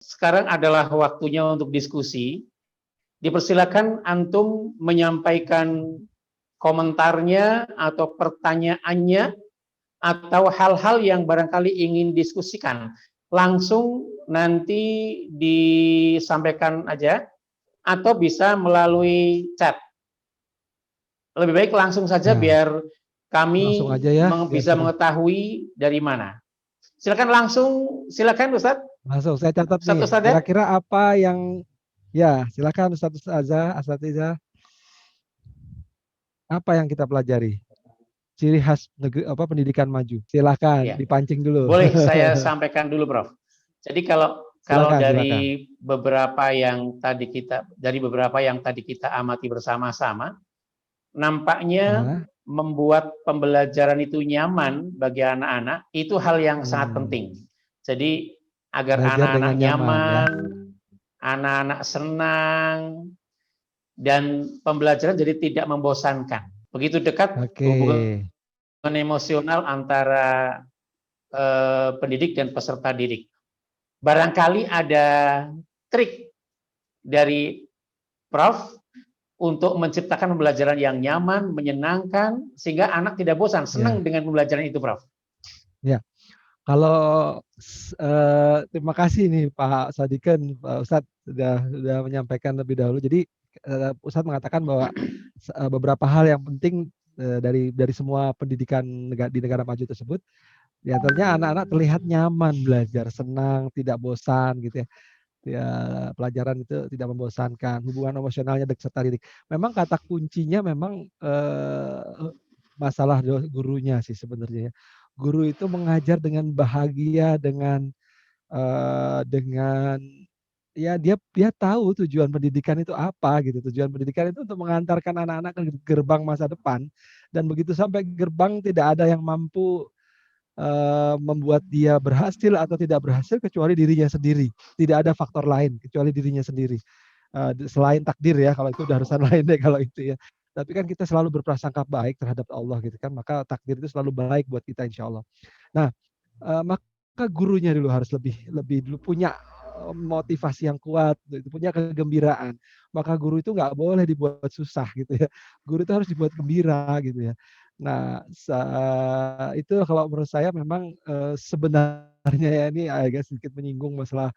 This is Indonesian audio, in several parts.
sekarang adalah waktunya untuk diskusi. Dipersilakan antum menyampaikan komentarnya atau pertanyaannya atau hal-hal yang barangkali ingin diskusikan. Langsung nanti disampaikan aja atau bisa melalui chat. Lebih baik langsung saja Ya, biar langsung kami aja ya, biar bisa kita mengetahui dari mana. Silakan langsung, silakan Ustaz. langsung. Saya catat Ustaz nih. Ustaz ya. Kira-kira apa yang ya silakan Ustaz Azza, Asatiza. Apa yang kita pelajari? Ciri khas negeri apa pendidikan maju. Silakan Ya, dipancing dulu. boleh saya sampaikan dulu, Prof. Jadi kalau Silakan, silakan. dari beberapa yang tadi kita amati bersama-sama, nampaknya Ah, membuat pembelajaran itu nyaman bagi anak-anak itu hal yang sangat hmm. penting. Jadi agar Belajar anak-anak dengan nyaman ya. nyaman, anak-anak senang, dan pembelajaran jadi tidak membosankan. Begitu dekat Oke. hubungan emosional antara pendidik dan peserta didik. Barangkali ada trik dari Prof untuk menciptakan pembelajaran yang nyaman, menyenangkan, sehingga anak tidak bosan, senang Ya, dengan pembelajaran itu, Prof. ya. Kalau terima kasih nih Pak Sadikin, Pak Ustadz sudah menyampaikan lebih dahulu. Jadi Ustadz mengatakan bahwa beberapa hal yang penting dari semua pendidikan di negara maju tersebut, di antaranya anak-anak terlihat nyaman belajar, senang, tidak bosan gitu ya. Ya, pelajaran itu tidak membosankan, hubungan emosionalnya serta didik. Memang kata kuncinya memang masalah gurunya sih sebenarnya ya. Guru itu mengajar dengan bahagia, dengan ya dia tahu tujuan pendidikan itu apa gitu. Tujuan pendidikan itu untuk mengantarkan anak-anak ke gerbang masa depan, dan begitu sampai gerbang tidak ada yang mampu membuat dia berhasil atau tidak berhasil kecuali dirinya sendiri. Tidak ada faktor lain kecuali dirinya sendiri. Selain takdir ya, kalau itu udah urusan lain deh kalau itu ya. Tapi kan kita selalu berprasangka baik terhadap Allah gitu kan, maka takdir itu selalu baik buat kita insya Allah. Nah, maka gurunya dulu harus lebih dulu punya motivasi yang kuat, gitu, punya kegembiraan. Maka guru itu nggak boleh dibuat susah gitu ya. Guru itu harus dibuat gembira gitu ya. Nah, itu kalau menurut saya memang sebenarnya ya ini agak sedikit menyinggung masalah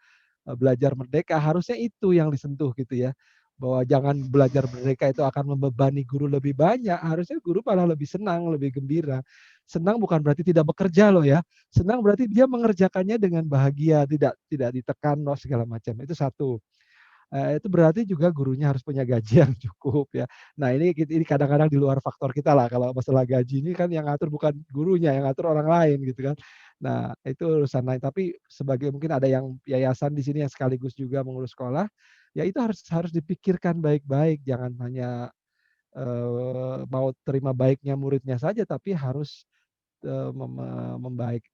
belajar merdeka, harusnya itu yang disentuh gitu ya. Bahwa jangan belajar merdeka itu akan membebani guru lebih banyak, harusnya guru malah lebih senang, lebih gembira. Senang bukan berarti tidak bekerja loh ya. Senang berarti dia mengerjakannya dengan bahagia, tidak ditekan loh segala macam. Itu satu. Itu berarti juga gurunya harus punya gaji yang cukup ya. Nah ini kadang-kadang di luar faktor kita lah, kalau masalah gaji ini kan yang ngatur bukan gurunya, yang ngatur orang lain gitu kan. Nah itu urusan lain, tapi sebagai mungkin ada yang yayasan di sini yang sekaligus juga mengurus sekolah, ya itu harus harus dipikirkan baik-baik, jangan hanya mau terima baiknya muridnya saja, tapi harus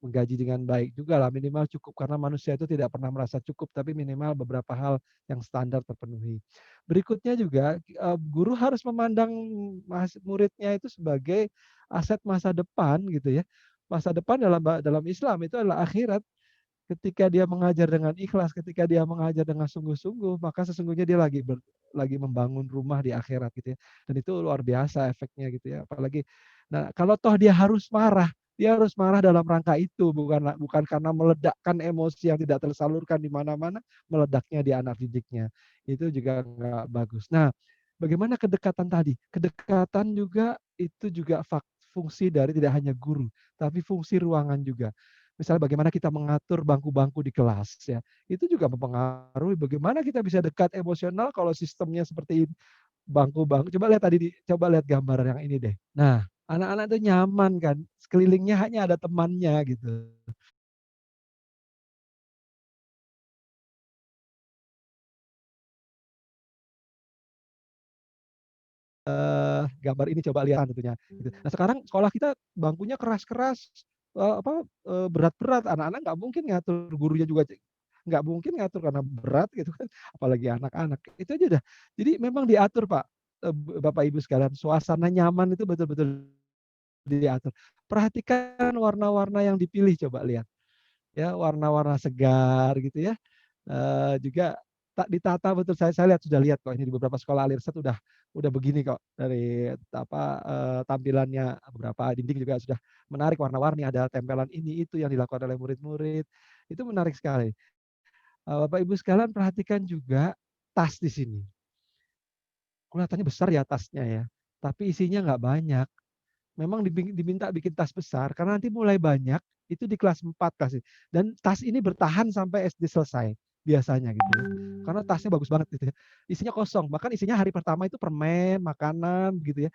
menggaji dengan baik juga lah, minimal cukup, karena manusia itu tidak pernah merasa cukup, tapi minimal beberapa hal yang standar terpenuhi. Berikutnya juga guru harus memandang muridnya itu sebagai aset masa depan gitu ya. Masa depan dalam dalam Islam itu adalah akhirat. Ketika dia mengajar dengan ikhlas, ketika dia mengajar dengan sungguh-sungguh, maka sesungguhnya dia lagi membangun rumah di akhirat gitu ya. Dan itu luar biasa efeknya gitu ya. Apalagi, nah kalau toh dia harus marah dalam rangka itu, bukan bukan karena meledakkan emosi yang tidak tersalurkan di mana-mana, meledaknya di anak didiknya. Itu juga nggak bagus. Nah, bagaimana kedekatan tadi? Kedekatan juga itu juga fungsi dari tidak hanya guru, tapi fungsi ruangan juga. Misalnya bagaimana kita mengatur bangku-bangku di kelas ya. Itu juga mempengaruhi bagaimana kita bisa dekat emosional kalau sistemnya seperti bangku-bangku. Coba lihat gambar yang ini deh. Nah, anak-anak itu nyaman kan, sekelilingnya hanya ada temannya gitu. Gambar ini coba lihat tentunya gitu. Nah, sekarang sekolah kita bangkunya keras-keras, berat-berat, anak-anak nggak mungkin ngatur, gurunya juga nggak mungkin ngatur karena berat gitu kan, apalagi anak-anak. Itu aja dah. Jadi memang diatur Pak, Bapak Ibu sekalian, suasana nyaman itu betul-betul diatur. Perhatikan warna-warna yang dipilih, coba lihat ya, warna-warna segar gitu ya. Juga tak ditata betul, saya sudah lihat kok ini di beberapa sekolah Alirsat udah begini kok dari tampilannya, beberapa dinding juga sudah menarik warna-warni, ada tempelan ini itu yang dilakukan oleh murid-murid, itu menarik sekali. Bapak Ibu sekalian perhatikan juga tas di sini. Kelihatannya besar ya tasnya ya, tapi isinya nggak banyak. Memang diminta bikin tas besar karena nanti mulai banyak itu di kelas 4 kelas ini. Dan tas ini bertahan sampai SD selesai biasanya gitu ya. Karena tasnya bagus banget gitu ya. Isinya kosong, bahkan isinya hari pertama itu permen, makanan gitu ya.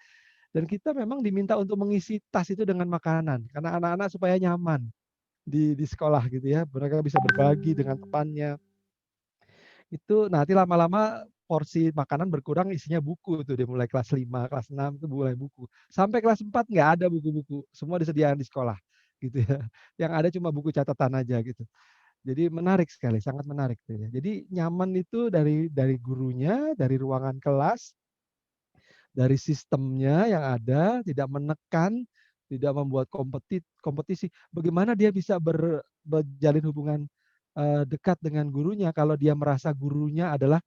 Dan kita memang diminta untuk mengisi tas itu dengan makanan karena anak-anak supaya nyaman di sekolah gitu ya. Mereka bisa berbagi dengan temannya. Itu nanti lama-lama porsi makanan berkurang isinya buku tuh dia mulai kelas 5 kelas 6 itu mulai buku. Sampai kelas 4 nggak ada buku-buku, semua disediakan di sekolah gitu ya. Yang ada cuma buku catatan aja gitu. Jadi menarik sekali, sangat menarik tuh ya. Jadi nyaman itu dari gurunya, dari ruangan kelas, dari sistemnya yang ada, tidak menekan, tidak membuat kompetisi. Bagaimana dia bisa berjalin hubungan, dekat dengan gurunya kalau dia merasa gurunya adalah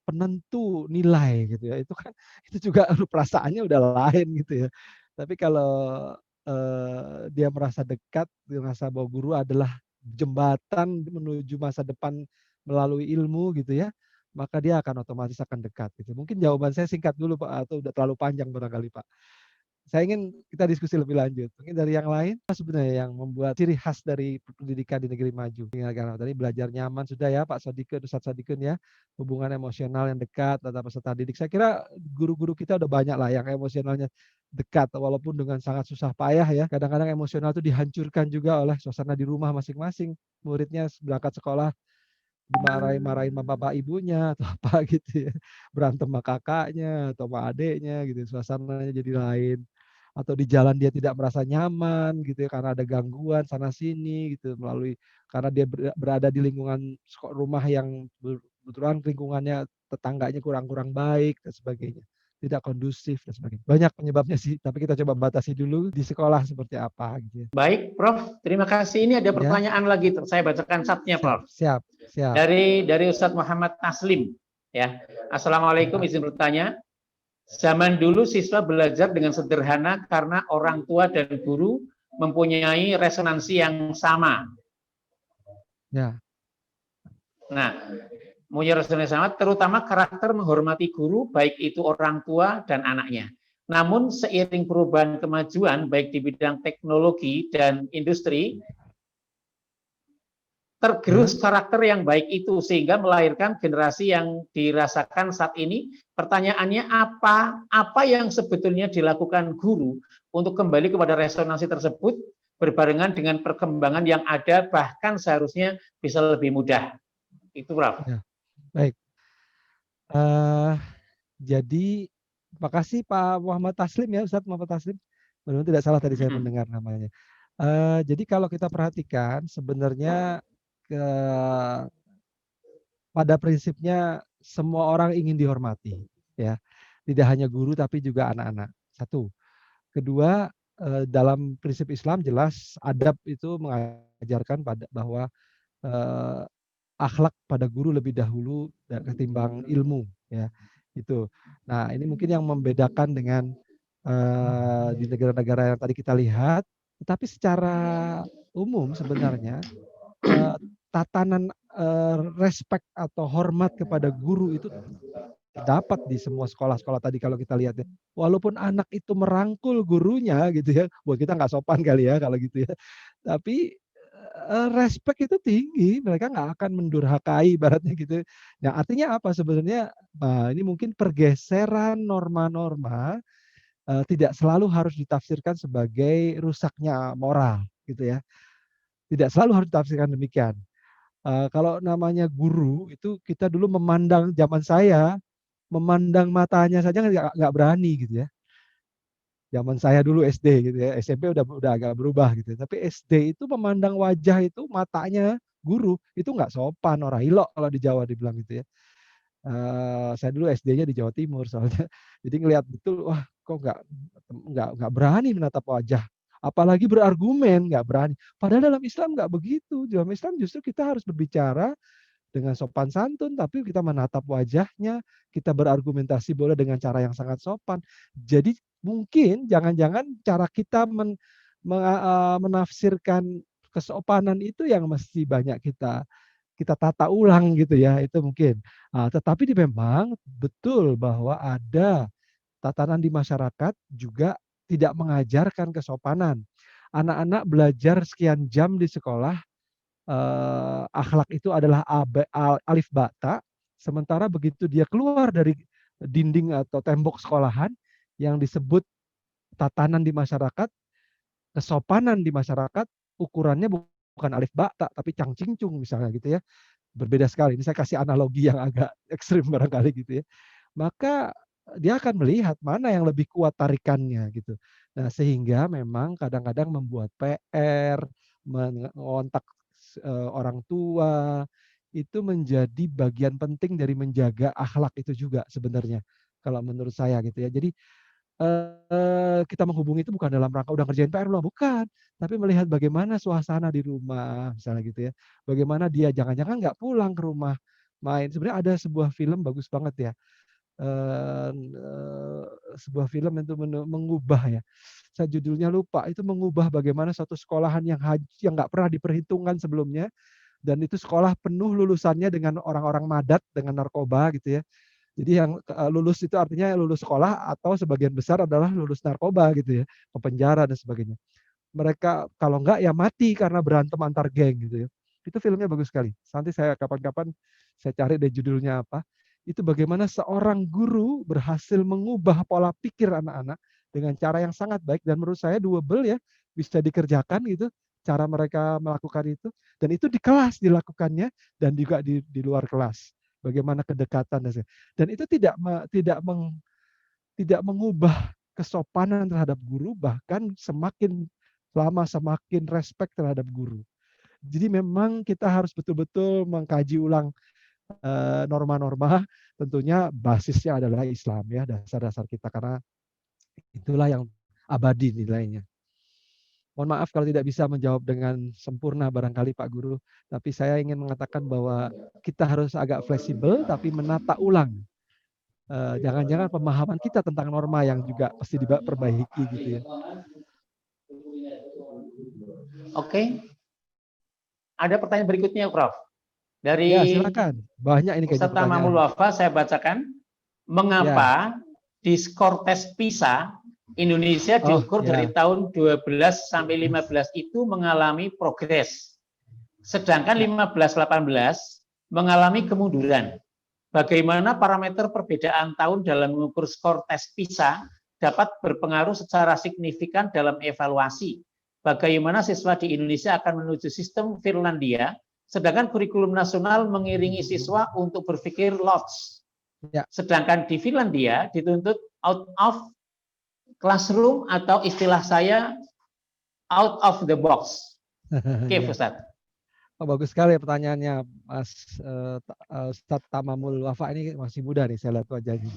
penentu nilai gitu ya, itu kan itu juga perasaannya udah lain gitu ya. Tapi kalau, dia merasa dekat, dia merasa bahwa guru adalah jembatan menuju masa depan melalui ilmu gitu ya, maka dia akan otomatis akan dekat gitu. Mungkin jawaban saya singkat dulu Pak, atau udah terlalu panjang barangkali Pak. Saya ingin kita diskusi lebih lanjut. Mungkin dari yang lain, apa sebenarnya yang membuat ciri khas dari pendidikan di negeri maju? Tinggal tadi belajar nyaman sudah ya Pak Sodikun, Ustadz Sodikun ya, hubungan emosional yang dekat antara peserta didik. Saya kira guru-guru kita udah banyak lah yang emosionalnya dekat, walaupun dengan sangat susah payah ya. Kadang-kadang emosional itu dihancurkan juga oleh suasana di rumah masing-masing. Muridnya berangkat sekolah dimarahin-marahin sama bapak ibunya atau apa gitu ya. Berantem sama kakaknya atau sama adeknya gitu, suasananya jadi lain. Atau di jalan dia tidak merasa nyaman gitu ya karena ada gangguan sana sini gitu melalui karena dia berada di lingkungan rumah yang kebetulan lingkungannya tetangganya kurang baik dan sebagainya. Tidak kondusif dan sebagainya. Banyak penyebabnya sih, tapi kita coba batasi dulu di sekolah seperti apa gitu ya. Baik, Prof. Terima kasih. Ini ada Ya, pertanyaan lagi. Saya bacakan chatnya, siap, Prof. siap, siap. Dari Ustadz Muhammad Taslim. Ya, Assalamualaikum. Ya. Izin bertanya. Zaman dulu siswa belajar dengan sederhana karena orang tua dan guru mempunyai resonansi yang sama. Ya. Nah, mempunyai resonansi yang sama, terutama karakter menghormati guru, baik itu orang tua dan anaknya. Namun seiring perubahan kemajuan, baik di bidang teknologi dan industri, tergerus karakter yang baik itu sehingga melahirkan generasi yang dirasakan saat ini. Pertanyaannya apa yang sebetulnya dilakukan guru untuk kembali kepada resonansi tersebut berbarengan dengan perkembangan yang ada, bahkan seharusnya bisa lebih mudah. Itu, Prof. Ya. Baik. Jadi makasih Pak Muhammad Taslim ya, Ustadz Muhammad Taslim. Benar tidak salah tadi saya mendengar namanya. Jadi kalau kita perhatikan sebenarnya ke pada prinsipnya semua orang ingin dihormati, ya. Tidak hanya guru tapi juga anak-anak. Satu. Kedua, dalam prinsip Islam jelas adab itu mengajarkan bahwa eh, akhlak pada guru lebih dahulu ketimbang ilmu, ya. Itu. Nah, ini mungkin yang membedakan dengan di negara-negara yang tadi kita lihat, tetapi secara umum sebenarnya tatanan respect atau hormat kepada guru itu terdapat di semua sekolah-sekolah tadi kalau kita lihat ya. Walaupun anak itu merangkul gurunya gitu ya, buat kita nggak sopan kali ya kalau gitu ya. Tapi respect itu tinggi, mereka nggak akan mendurhakai ibaratnya gitu. Nah, artinya apa sebenarnya? Nah, ini mungkin pergeseran norma-norma tidak selalu harus ditafsirkan sebagai rusaknya moral gitu ya. Tidak selalu harus ditafsirkan demikian. Kalau namanya guru itu kita dulu memandang zaman saya memandang matanya saja nggak berani gitu ya. Zaman saya dulu SD gitu ya, SMP udah agak berubah gitu. Tapi SD itu memandang wajah itu matanya guru itu nggak sopan, orang ilok kalau di Jawa dibilang gitu ya. Saya dulu SD-nya di Jawa Timur soalnya. Jadi ngelihat betul, wah kok nggak berani menatap wajah apalagi berargumen, nggak berani. Padahal dalam Islam nggak begitu. Dalam Islam justru kita harus berbicara dengan sopan santun, tapi kita menatap wajahnya, kita berargumentasi boleh dengan cara yang sangat sopan. Jadi mungkin jangan-jangan cara kita menafsirkan kesopanan itu yang mesti banyak kita kita tata ulang gitu ya, itu mungkin. Tetapi memang betul bahwa ada tatanan di masyarakat juga tidak mengajarkan kesopanan. Anak-anak belajar sekian jam di sekolah, akhlak itu adalah alif ba ta, sementara begitu dia keluar dari dinding atau tembok sekolahan yang disebut tatanan di masyarakat, kesopanan di masyarakat, ukurannya bukan alif ba ta tapi cang cincung misalnya gitu ya. Berbeda sekali. Ini saya kasih analogi yang agak ekstrim barangkali gitu ya. Maka dia akan melihat mana yang lebih kuat tarikannya gitu. Nah, sehingga memang kadang-kadang membuat PR, mengontak orang tua, itu menjadi bagian penting dari menjaga akhlak itu juga sebenarnya, kalau menurut saya gitu ya. Jadi, kita menghubungi itu bukan dalam rangka udah ngerjain PR belum, bukan. Tapi melihat bagaimana suasana di rumah, misalnya gitu ya. Bagaimana dia jangan-jangan nggak pulang ke rumah main. Sebenarnya ada sebuah film bagus banget ya, sebuah film itu mengubah ya, saya judulnya lupa, itu mengubah bagaimana satu sekolahan yang nggak pernah diperhitungkan sebelumnya, dan itu sekolah penuh lulusannya dengan orang-orang madat dengan narkoba gitu ya. Jadi yang lulus itu artinya lulus sekolah atau sebagian besar adalah lulus narkoba gitu ya, ke penjara dan sebagainya. Mereka kalau enggak ya mati karena berantem antar geng gitu ya. Itu filmnya bagus sekali. Nanti saya kapan-kapan saya cari deh judulnya apa. Itu bagaimana seorang guru berhasil mengubah pola pikir anak-anak dengan cara yang sangat baik dan menurut saya doable ya, bisa dikerjakan gitu cara mereka melakukan itu dan itu di kelas dilakukannya dan juga di luar kelas. Bagaimana kedekatan dan itu tidak mengubah kesopanan terhadap guru, bahkan semakin lama semakin respect terhadap guru. Jadi memang kita harus betul-betul mengkaji ulang norma-norma, tentunya basisnya adalah Islam ya, dasar-dasar kita karena itulah yang abadi nilainya. Mohon maaf kalau tidak bisa menjawab dengan sempurna barangkali Pak Guru, tapi saya ingin mengatakan bahwa kita harus agak fleksibel tapi menata ulang. Jangan-jangan pemahaman kita tentang norma yang juga mesti diperbaiki gitu ya. Oke. Ada pertanyaan berikutnya, Prof. Dari Ya, silakan. Banyak ini kayaknya Ustadz Tamamul pertanyaan. Wafa, saya bacakan. Mengapa di skor tes PISA Indonesia diukur dari tahun 12 sampai 15 itu mengalami progres, sedangkan 15-18 mengalami kemunduran. Bagaimana parameter perbedaan tahun dalam mengukur skor tes PISA dapat berpengaruh secara signifikan dalam evaluasi? Bagaimana siswa di Indonesia akan menuju sistem Finlandia, sedangkan kurikulum nasional mengiringi siswa untuk berpikir lots. Sedangkan di Finlandia dituntut out of classroom atau istilah saya out of the box. Oke, Ustadz. Oh, bagus sekali pertanyaannya, Mas Ustadz Tamamul Wafa ini masih muda nih, saya lihat wajahnya.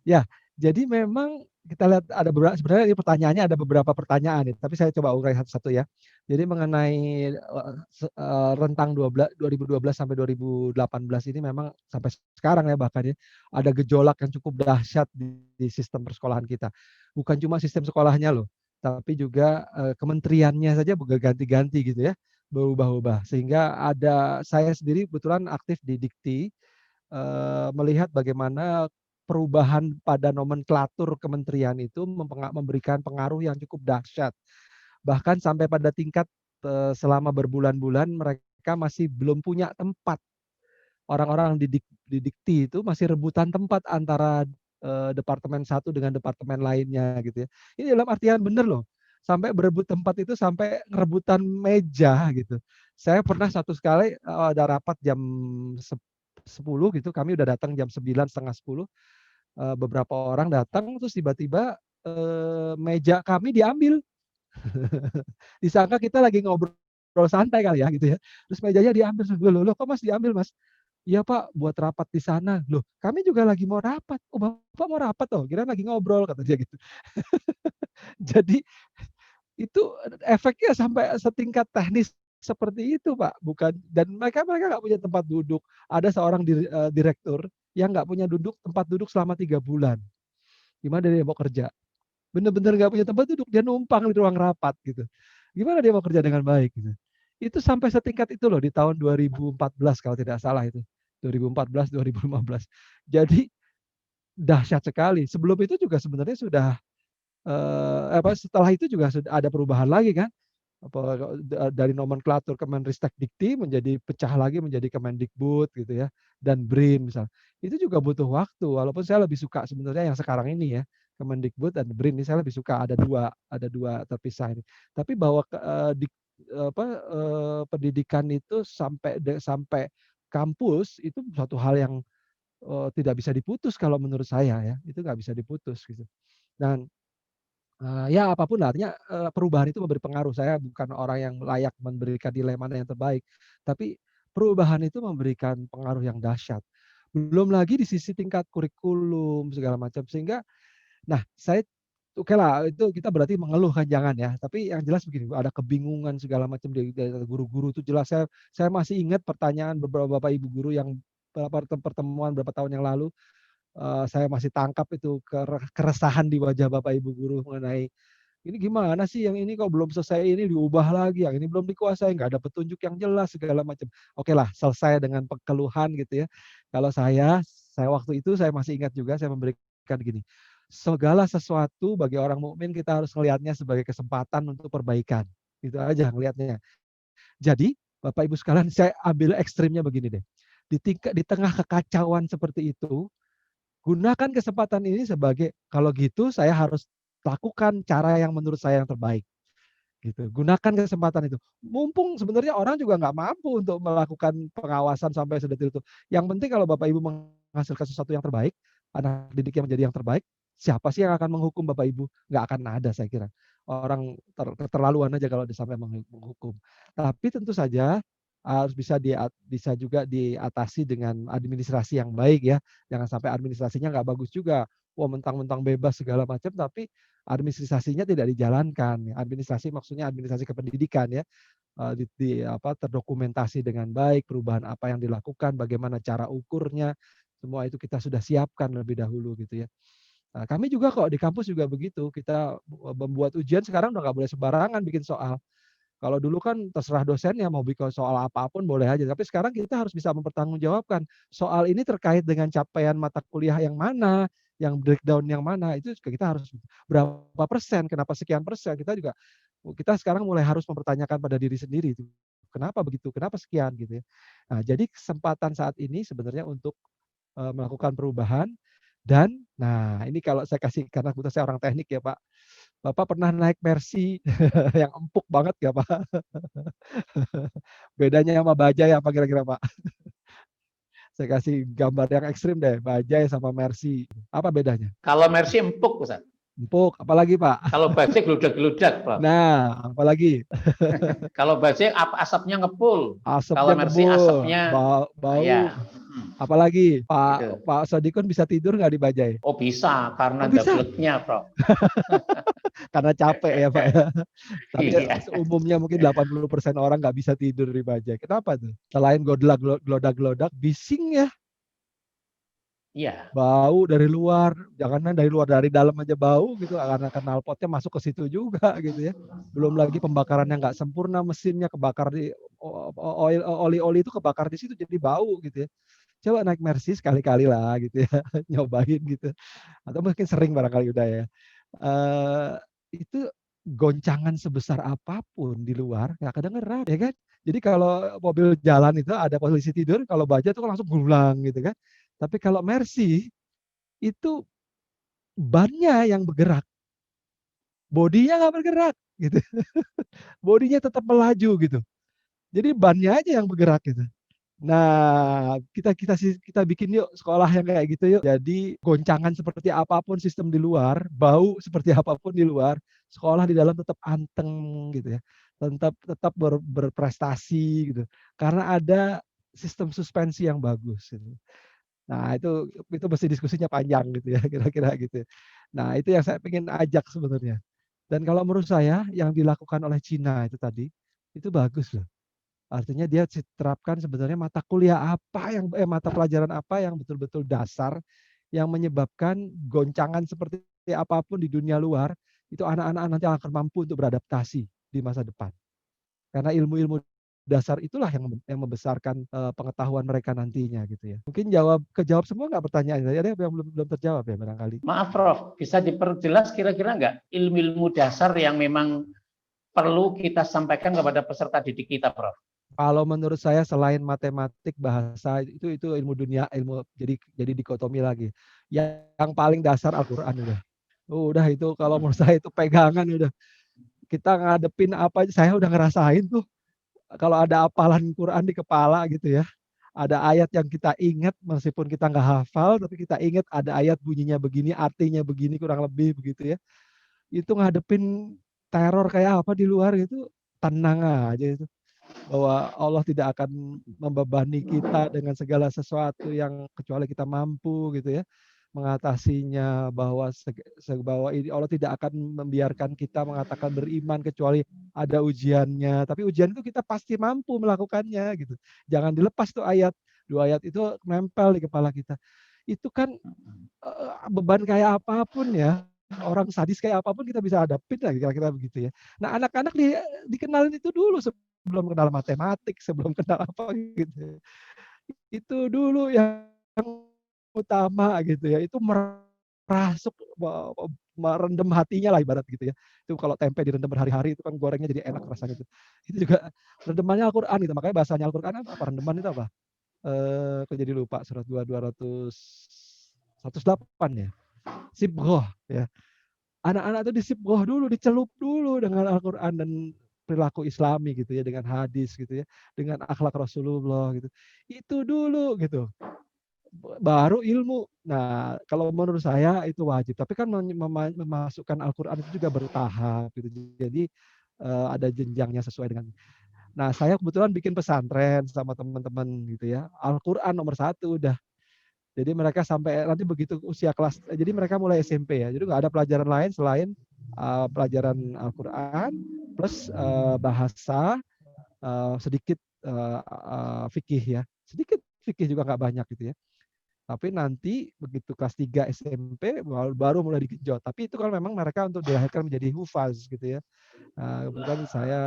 Ya, jadi memang kita lihat ada beberapa, sebenarnya ini pertanyaannya ada beberapa pertanyaan nih, tapi saya coba urai satu-satu ya. Jadi mengenai rentang 2012 sampai 2018 ini memang sampai sekarang ya bahkan ya ada gejolak yang cukup dahsyat di sistem persekolahan kita. Bukan cuma sistem sekolahnya loh, tapi juga kementeriannya saja berganti-ganti gitu ya, berubah-ubah. Sehingga ada saya sendiri kebetulan aktif di Dikti, melihat bagaimana perubahan pada nomenklatur kementerian itu memberikan pengaruh yang cukup dahsyat. Bahkan sampai pada tingkat selama berbulan-bulan mereka masih belum punya tempat. Orang-orang di Dikti itu masih rebutan tempat antara departemen satu dengan departemen lainnya gitu ya. Ini dalam artian benar loh. Sampai berebut tempat itu sampai rebutan meja gitu. Saya pernah satu sekali ada rapat jam 10 gitu, kami udah datang jam 9, setengah 10. Beberapa orang datang terus tiba-tiba meja kami diambil. Disangka kita lagi ngobrol santai kali ya gitu ya. Terus mejanya diambil. Loh, kok Mas diambil Mas? Iya Pak, buat rapat di sana. Loh, kami juga lagi mau rapat. Oh Bapak mau rapat toh? Kira lagi ngobrol kata dia gitu. Jadi Itu efeknya sampai setingkat teknis seperti itu, Pak. Bukan, dan mereka mereka nggak punya tempat duduk. Ada seorang direktur yang nggak punya tempat duduk selama 3 bulan. Gimana dia mau kerja? Bener-bener nggak punya tempat duduk, dia numpang di ruang rapat gitu. Gimana dia mau kerja dengan baik gitu. Itu sampai setingkat itu loh di tahun 2014 kalau tidak salah itu. 2014, 2015. Jadi dahsyat sekali. Sebelum itu juga sebenarnya sudah setelah itu juga sudah ada perubahan lagi kan. Dari nomenklatur Kemenristek-Dikti menjadi pecah lagi menjadi Kemendikbud gitu ya, dan BRIN misal. Itu juga butuh waktu, walaupun saya lebih suka sebenarnya yang sekarang ini ya, Kemendikbud dan BRIN ini saya lebih suka ada dua terpisah ini. Tapi bahwa pendidikan itu sampai kampus itu suatu hal yang tidak bisa diputus kalau menurut saya ya, itu nggak bisa diputus gitu. Dan ya apapun lah, artinya, perubahan itu memberi pengaruh. Saya bukan orang yang layak memberikan nilai mana yang terbaik, tapi perubahan itu memberikan pengaruh yang dahsyat. Belum lagi di sisi tingkat kurikulum segala macam, sehingga nah saya oke lah itu kita berarti mengeluh kan jangan ya, tapi yang jelas begini, ada kebingungan segala macam dari guru-guru itu jelas saya masih ingat pertanyaan beberapa bapak ibu guru yang pertemuan berapa tahun yang lalu. Saya masih tangkap itu keresahan di wajah Bapak Ibu guru mengenai, "Ini gimana sih yang ini kok belum selesai ini diubah lagi, yang ini belum dikuasai, nggak ada petunjuk yang jelas," segala macam. Oke lah, selesai dengan keluhan gitu ya. Kalau saya waktu itu saya masih ingat juga saya memberikan gini, segala sesuatu bagi orang mukmin kita harus melihatnya sebagai kesempatan untuk perbaikan. Itu aja ngelihatnya. Jadi, Bapak Ibu sekalian saya ambil ekstrimnya begini deh, di tengah kekacauan seperti itu, gunakan kesempatan ini sebagai, kalau gitu saya harus lakukan cara yang menurut saya yang terbaik, gitu. Gunakan kesempatan itu. Mumpung sebenarnya orang juga nggak mampu untuk melakukan pengawasan sampai sedetil itu. Yang penting kalau Bapak Ibu menghasilkan sesuatu yang terbaik, anak didik yang menjadi yang terbaik, siapa sih yang akan menghukum Bapak Ibu? Nggak akan ada saya kira. Orang keterlaluan aja kalau sampai menghukum. Tapi tentu saja harus bisa juga diatasi dengan administrasi yang baik ya. Jangan sampai administrasinya nggak bagus juga. Wah, mentang-mentang bebas segala macam, tapi administrasinya tidak dijalankan. Administrasi maksudnya administrasi kependidikan ya, terdokumentasi dengan baik, perubahan apa yang dilakukan, bagaimana cara ukurnya, semua itu kita sudah siapkan lebih dahulu gitu ya. Nah, kami juga kok di kampus juga begitu, kita membuat ujian sekarang udah nggak boleh sembarangan bikin soal. Kalau dulu kan terserah dosennya mau bikin soal apapun boleh aja, tapi sekarang kita harus bisa mempertanggungjawabkan, soal ini terkait dengan capaian mata kuliah yang mana, yang breakdown yang mana, itu juga kita harus berapa persen, kenapa sekian persen, kita sekarang mulai harus mempertanyakan pada diri sendiri itu. Kenapa begitu? Kenapa sekian gitu ya. Nah, jadi kesempatan saat ini sebenarnya untuk melakukan perubahan dan nah ini kalau saya kasih karena kebetulan saya orang teknik ya, Pak. Bapak pernah naik Mercy yang empuk banget nggak, Pak? Bedanya sama bajai apa kira-kira, Pak? Saya kasih gambar yang ekstrim deh, bajai sama Mercy. Apa bedanya? Kalau Mercy empuk, Ustaz. Empuk, apalagi, Pak? Kalau bajai geludak-geludak, Prof. Nah, apalagi? Kalau bajai asapnya ngepul. Kalau Asapnya Mercy ngebul, asapnya bau. ya Apalagi? gitu. Pak Sodikun bisa tidur nggak di bajai? Oh bisa karena Oh bisa? dagletnya, Prof. Karena capek ya, Pak ya. Tapi Iya. umumnya mungkin 80% orang nggak bisa tidur di bajai. Kenapa tuh? Selain glodak-glodak, bising ya. Iya. Bau dari luar, jangankan dari luar, dari dalam aja bau gitu, karena knalpotnya masuk ke situ juga gitu ya. Belum lagi pembakaran yang nggak sempurna, mesinnya kebakar di oli-oli itu kebakar di situ jadi bau gitu ya. Coba naik Mercy sekali-kali lah gitu ya, nyobain gitu. Atau mungkin sering barangkali udah ya. Itu goncangan sebesar apapun di luar nggak kedengeran ya kan. Jadi kalau mobil jalan itu ada posisi tidur, kalau baja itu kan langsung gulang gitu kan. Tapi kalau Mercy itu bannya yang bergerak, bodinya nggak bergerak gitu. Bodinya tetap melaju gitu. Jadi bannya aja yang bergerak gitu. Nah, kita bikin yuk sekolah yang kayak gitu yuk. Jadi goncangan seperti apapun sistem di luar, bau seperti apapun di luar, sekolah di dalam tetap anteng gitu ya. Tetap tetap berprestasi gitu. Karena ada sistem suspensi yang bagus gitu. Nah, itu mesti diskusinya panjang gitu ya, kira-kira gitu. Nah, itu yang saya pengen ajak sebenarnya. Dan kalau menurut saya yang dilakukan oleh Cina itu tadi, itu bagus loh. Artinya dia terapkan sebenarnya mata kuliah apa yang mata pelajaran apa yang betul-betul dasar yang menyebabkan goncangan seperti apapun di dunia luar, itu anak-anak nanti akan mampu untuk beradaptasi di masa depan. Karena ilmu-ilmu dasar itulah yang membesarkan pengetahuan mereka nantinya gitu ya. Mungkin kejawab semua nggak pertanyaan? Ada yang belum terjawab ya barangkali. Maaf Prof, bisa diperjelas kira-kira nggak ilmu-ilmu dasar yang memang perlu kita sampaikan kepada peserta didik kita, Prof? Kalau menurut saya selain matematik, bahasa itu ilmu dunia, ilmu jadi dikotomi lagi. Yang paling dasar Al-Qur'an udah. Udah itu kalau menurut saya itu pegangan udah. Kita ngadepin apa aja saya udah ngerasain tuh. Kalau ada hafalan Quran di kepala gitu ya. Ada ayat yang kita ingat meskipun kita nggak hafal tapi kita ingat ada ayat bunyinya begini, artinya begini kurang lebih begitu ya. Itu ngadepin teror kayak apa di luar gitu tenang aja itu. Bahwa Allah tidak akan membebani kita dengan segala sesuatu yang kecuali kita mampu gitu ya mengatasinya, bahwa ini Allah tidak akan membiarkan kita mengatakan beriman kecuali ada ujiannya. Tapi ujian itu kita pasti mampu melakukannya gitu. Jangan dilepas tuh ayat. Dua ayat itu nempel di kepala kita. Itu kan beban kayak apapun ya, orang sadis kayak apapun kita bisa hadapin lah kira-kira begitu ya. Nah, anak-anak dikenalin itu dulu sebelum kenal matematik, sebelum kenal apa gitu. Itu dulu yang utama gitu ya. Itu merasuk merendam hatinya lah ibarat gitu ya. Itu kalau tempe direndam berhari-hari itu kan gorengnya jadi enak rasanya itu. Itu juga rendemannya Al-Qur'an gitu. Makanya bahasanya Al-Qur'an apa? Rendeman itu apa? Kok jadi lupa surat 108 ya. Sibghoh ya. Anak-anak itu disibghoh dulu, dicelup dulu dengan Al-Qur'an dan perilaku Islami gitu ya, dengan hadis gitu ya, dengan akhlak Rasulullah gitu. Itu dulu gitu. Baru ilmu. Nah, kalau menurut saya itu wajib, tapi kan memasukkan Al-Qur'an itu juga bertahap gitu. Jadi ada jenjangnya sesuai dengan. Nah, saya kebetulan bikin pesantren sama teman-teman gitu ya. Al-Qur'an nomor satu udah. Jadi mereka sampai nanti begitu usia kelas, jadi mereka mulai SMP ya. Jadi nggak ada pelajaran lain selain pelajaran Al-Qur'an plus bahasa, sedikit fikih ya. Sedikit fikih juga nggak banyak gitu ya. Tapi nanti begitu kelas 3 SMP baru mulai digenjot. Tapi itu kan memang mereka untuk dilahirkan menjadi hufaz gitu ya. Kebetulan saya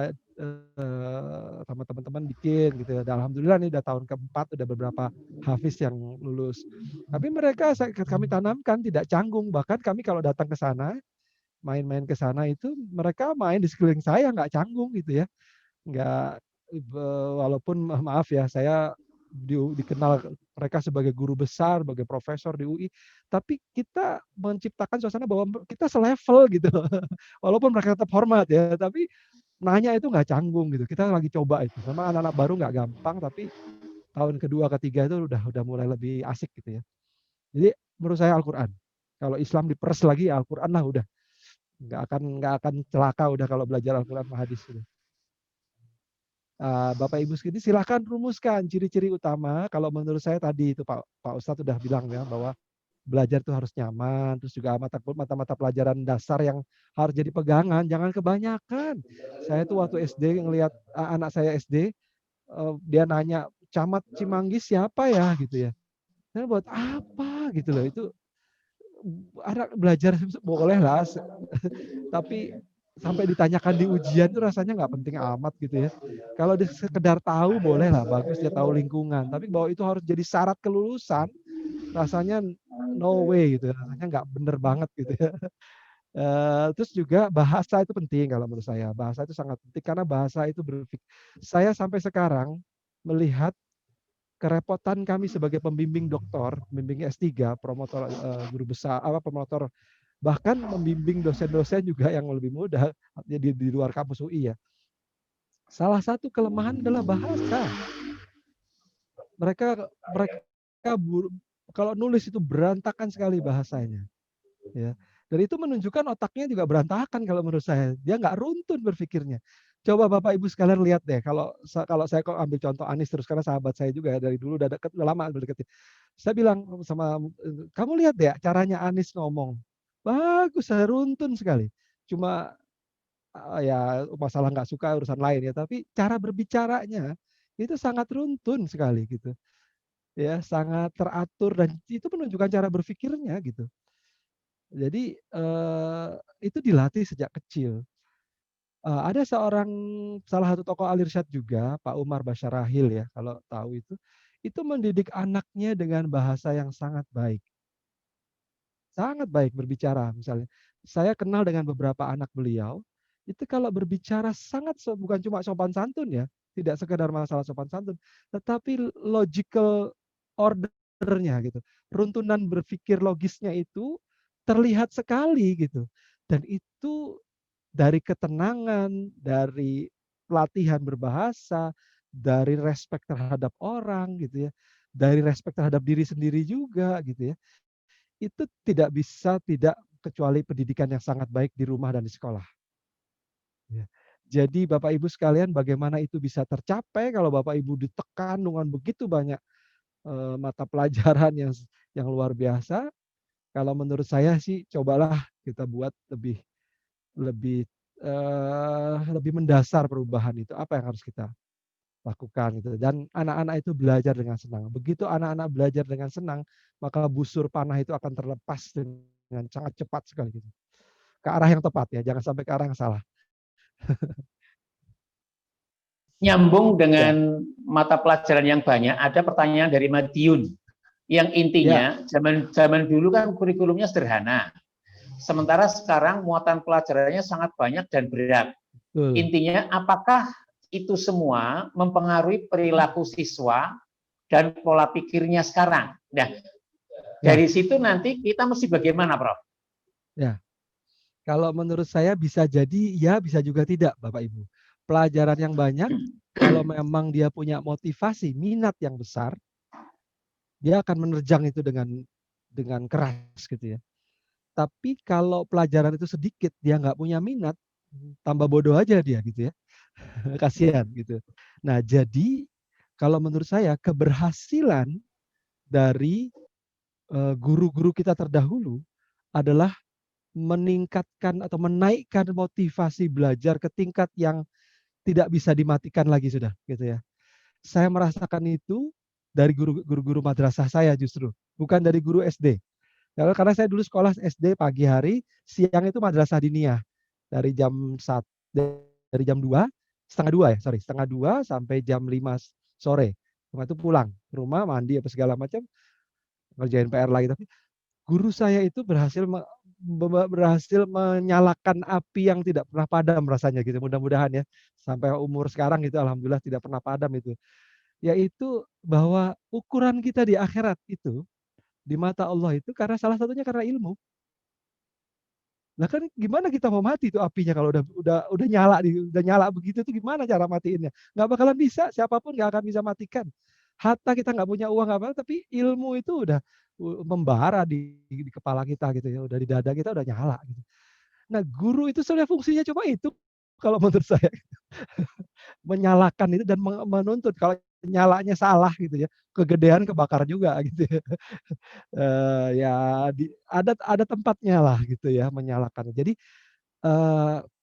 sama teman-teman bikin gitu ya. Dan alhamdulillah nih udah tahun keempat udah beberapa hafiz yang lulus. Tapi mereka kami tanamkan tidak canggung. Bahkan kami kalau datang ke sana, main-main ke sana itu mereka main di sekeliling saya nggak canggung gitu ya. Nggak walaupun maaf ya saya dikenal mereka sebagai guru besar, sebagai profesor di UI, tapi kita menciptakan suasana bahwa kita selevel gitu. Walaupun mereka tetap hormat ya, tapi nanya itu nggak canggung gitu. Kita lagi coba itu. Memang anak-anak baru nggak gampang, tapi tahun kedua, ketiga itu udah mulai lebih asik gitu ya. Jadi menurut saya Al-Qur'an. Kalau Islam diperes lagi ya Al-Qur'an lah udah. Nggak akan celaka udah kalau belajar Al-Qur'an sama hadis udah. Bapak Ibu sekalian silahkan rumuskan ciri-ciri utama. Kalau menurut saya tadi itu Pak Ustadz sudah bilang ya bahwa belajar itu harus nyaman, terus juga mata-mata pelajaran dasar yang harus jadi pegangan, jangan kebanyakan. Saya tuh waktu SD ngelihat anak saya SD, dia nanya, "Camat Cimanggis siapa ya?" gitu ya. Saya buat apa gitu loh, itu anak belajar boleh lah, tapi sampai ditanyakan di ujian tuh rasanya nggak penting amat gitu ya. Kalau dia sekedar tahu boleh lah, bagus dia tahu lingkungan. Tapi bahwa itu harus jadi syarat kelulusan, rasanya no way gitu ya, rasanya nggak bener banget gitu ya. Terus juga bahasa itu penting kalau menurut saya, bahasa itu sangat penting karena bahasa itu saya sampai sekarang melihat kerepotan kami sebagai pembimbing doktor, pembimbing S3, promotor guru besar, promotor bahkan membimbing dosen-dosen juga yang lebih muda di luar kampus UI ya. Salah satu kelemahan adalah bahasa. Mereka kalau nulis itu berantakan sekali bahasanya, ya. Dan itu menunjukkan otaknya juga berantakan kalau menurut saya. Dia nggak runtun berpikirnya. Coba Bapak Ibu sekalian lihat deh, kalau saya kok ambil contoh Anies terus karena sahabat saya juga ya, dari dulu udah deket, udah lama deketin. Saya bilang sama, kamu lihat deh caranya Anies ngomong. Bagus, saya runtun sekali. Cuma ya masalah nggak suka urusan lain ya, tapi cara berbicaranya itu sangat runtun sekali gitu. Ya, sangat teratur dan itu menunjukkan cara berpikirnya gitu. Jadi, itu dilatih sejak kecil. Ada salah satu tokoh al-irsyad juga, Pak Umar Basyarahil ya, kalau tahu itu mendidik anaknya dengan bahasa yang sangat baik berbicara misalnya. Saya kenal dengan beberapa anak beliau, itu kalau berbicara sangat bukan cuma sopan santun ya, tidak sekedar masalah sopan santun, tetapi logical order-nya gitu. Runtunan berpikir logisnya itu terlihat sekali gitu. Dan itu dari ketenangan, dari pelatihan berbahasa, dari respek terhadap orang gitu ya, dari respek terhadap diri sendiri juga gitu ya. Itu tidak kecuali pendidikan yang sangat baik di rumah dan di sekolah, ya. Jadi Bapak Ibu sekalian bagaimana itu bisa tercapai kalau Bapak Ibu ditekan dengan begitu banyak, mata pelajaran yang luar biasa, kalau menurut saya sih cobalah kita buat lebih lebih, lebih mendasar perubahan itu, apa yang harus kita lakukan gitu, dan anak-anak itu belajar dengan senang. Begitu anak-anak belajar dengan senang, maka busur panah itu akan terlepas dengan sangat cepat sekali gitu. Ke arah yang tepat ya, jangan sampai ke arah yang salah. Nyambung Ya, dengan mata pelajaran yang banyak, ada pertanyaan dari Madiun yang ya, intinya zaman zaman dulu kan kurikulumnya sederhana. Sementara sekarang muatan pelajarannya sangat banyak dan berat. betul. Intinya apakah itu semua mempengaruhi perilaku siswa dan pola pikirnya sekarang? Nah, Ya, dari situ nanti kita mesti bagaimana, Prof? ya. Kalau menurut saya bisa jadi ya, bisa juga tidak, Bapak Ibu. Pelajaran yang banyak, kalau memang dia punya motivasi, minat yang besar, dia akan menerjang itu dengan keras gitu ya. Tapi kalau pelajaran itu sedikit, dia nggak punya minat, tambah bodoh aja dia gitu ya. Kasihan gitu. Nah, jadi kalau menurut saya keberhasilan dari guru-guru kita terdahulu adalah meningkatkan atau menaikkan motivasi belajar ke tingkat yang tidak bisa dimatikan lagi sudah gitu ya. Saya merasakan itu dari guru-guru madrasah saya justru, bukan dari guru SD. Karena saya dulu sekolah SD pagi hari, siang itu madrasah diniyah dari dari jam 2, setengah 2 ya, sorry, setengah 2 sampai jam 5 sore. Setelah itu pulang ke rumah, mandi apa segala macam, ngerjain PR lagi. Tapi guru saya itu berhasil menyalakan api yang tidak pernah padam rasanya gitu. Mudah-mudahan ya sampai umur sekarang itu alhamdulillah tidak pernah padam itu. Yaitu bahwa ukuran kita di akhirat itu di mata Allah itu karena salah satunya karena ilmu. Lah kan gimana kita mau mati tuh apinya kalau udah nyala begitu tuh gimana cara matiinnya? Nggak bakalan bisa, siapapun nggak akan bisa matikan. Hatta kita nggak punya uang apa, tapi ilmu itu udah membara di kepala kita gitu ya, udah di dada kita udah nyala gitu. Nah, guru itu sebenarnya fungsinya cuma itu kalau menurut saya. Menyalakan itu dan menuntut kalau nyalanya salah gitu ya, kegedean kebakar juga gitu ya. Ya ada tempatnya lah gitu ya menyalakan. Jadi,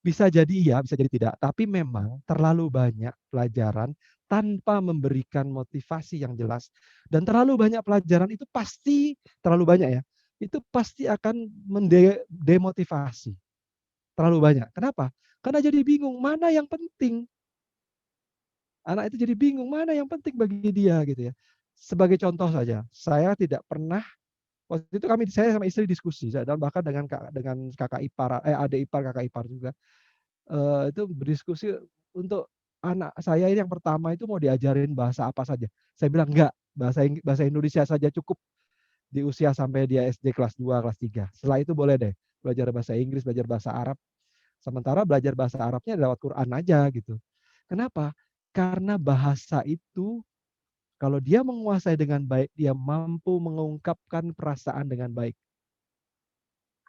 bisa jadi iya, bisa jadi tidak, tapi memang terlalu banyak pelajaran tanpa memberikan motivasi yang jelas dan terlalu banyak pelajaran itu pasti terlalu banyak ya, itu pasti akan demotivasi, terlalu banyak. Kenapa? Karena jadi bingung mana yang penting. Anak itu jadi bingung, mana yang penting bagi dia gitu ya. Sebagai contoh saja, saya tidak pernah waktu itu saya sama istri diskusi dan bahkan dengan kakak ipar, adik ipar, kakak ipar juga, itu berdiskusi untuk anak saya ini yang pertama itu mau diajarin bahasa apa saja. Saya bilang, "Enggak, bahasa Indonesia saja cukup di usia sampai dia SD kelas 2 kelas 3. Setelah itu boleh deh belajar bahasa Inggris, belajar bahasa Arab. Sementara belajar bahasa Arabnya lewat Quran aja," gitu. Kenapa? Karena bahasa itu kalau dia menguasai dengan baik, dia mampu mengungkapkan perasaan dengan baik.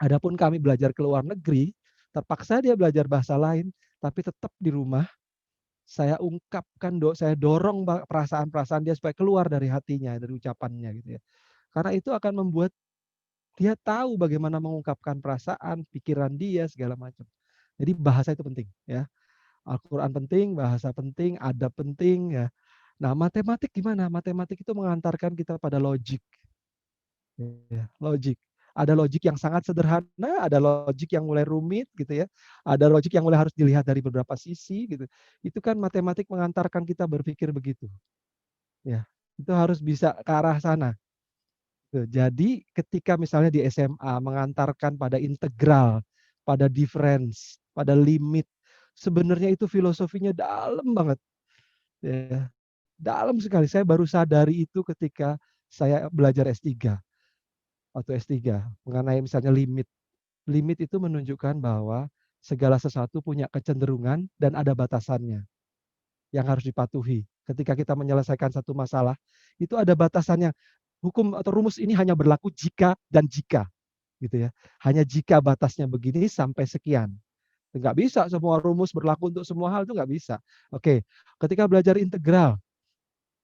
Adapun kami belajar ke luar negeri, terpaksa dia belajar bahasa lain, tapi tetap di rumah saya ungkapkan, saya dorong perasaan-perasaan dia supaya keluar dari hatinya, dari ucapannya gitu ya. Karena itu akan membuat dia tahu bagaimana mengungkapkan perasaan, pikiran dia segala macam. Jadi bahasa itu penting ya. Al-Quran penting, bahasa penting, adab penting ya. Nah, matematik gimana? Matematik itu mengantarkan kita pada logik. Ya, logik. Ada logik yang sangat sederhana, ada logik yang mulai rumit gitu ya. Ada logik yang mulai harus dilihat dari beberapa sisi gitu. Itu kan matematik mengantarkan kita berpikir begitu. Ya, itu harus bisa ke arah sana. Tuh, jadi ketika misalnya di SMA mengantarkan pada integral, pada difference, pada limit, sebenarnya itu filosofinya dalam banget. Ya, dalam sekali. Saya baru sadari itu ketika saya belajar S3. Waktu S3 mengenai misalnya limit. Limit itu menunjukkan bahwa segala sesuatu punya kecenderungan dan ada batasannya yang harus dipatuhi. Ketika kita menyelesaikan satu masalah, itu ada batasannya. Hukum atau rumus ini hanya berlaku jika dan jika, gitu ya. Hanya jika batasnya begini sampai sekian. Nggak bisa semua rumus berlaku untuk semua hal, itu nggak bisa. Oke, ketika belajar integral,